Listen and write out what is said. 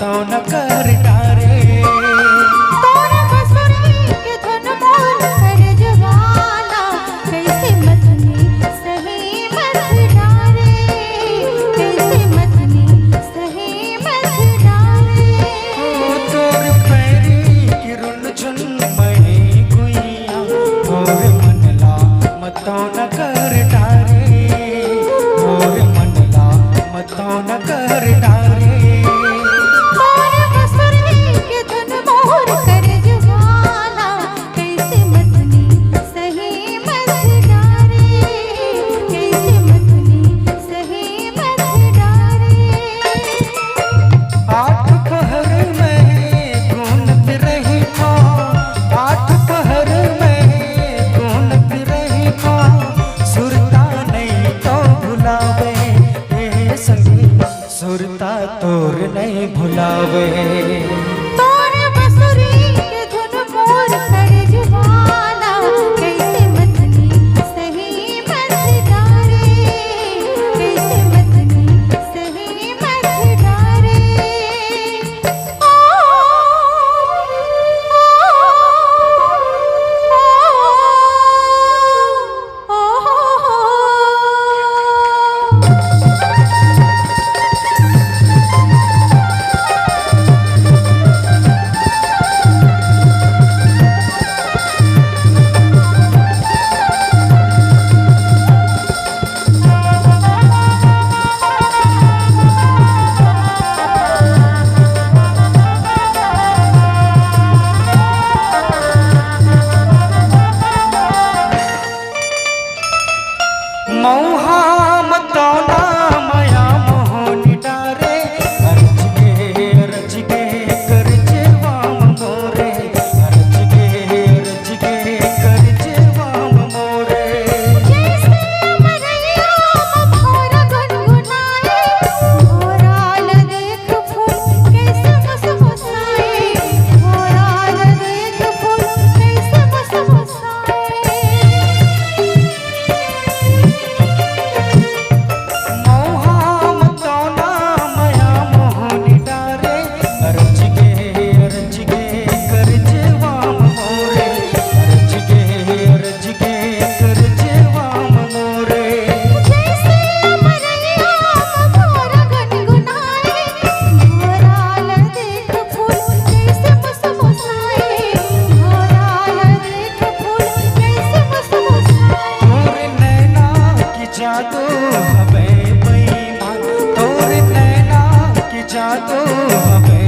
मतों न कर डारे। तोरे बसुरी के धुन मोर कर जवाना, कैसे मतनी सही मत डारे, कैसे मतनी सही मत डारे। तोर पैरी की रुन झुन मही गुइया, तोर मनला मतों न कर डारे, तोर मनला मतों न कर डारे। तोरे बसुरी के धुन मोर कर जवाना, कैसे मतनी सही मत डारे, कैसे मतनी सही मत डारे। आठ पहर में घूमत रही माँ, आठ पहर में घूमत रही माँ, सुरता नहीं तो भुलावे ए संगी, सुरता तोर नहीं भुलावे। तोरे बसुरी के धुन मोर कर जवाना, कैसे मतनी सही मत डारे, कैसे मतनी सही मत डारे। ओ मौहा मतों ना माया मोहनी डारे, अर्ज के कर जेवाम मोरे, अर्ज के कर जेवाम मोरे। जैसे मरैया मोर गुनगुनाए, मोराल देख फूल कैसे मुसमुसाए, मोराल देख फूल कैसे मुसमुसाए। मौहा मतों ना माया मोहनी डारे, अर्ज के कर जेवाम मोरे, अर्ज के कर जेवाम मोरे। जैसे मरैया मोर गुनगुनाए, मोराल देख फूल कैसे मुसमुसाए, मोराल देख फूल कैसे मुसमुसाए। तोर नैना की जादू हमें बेईमान, तोर नैना की जादू हमें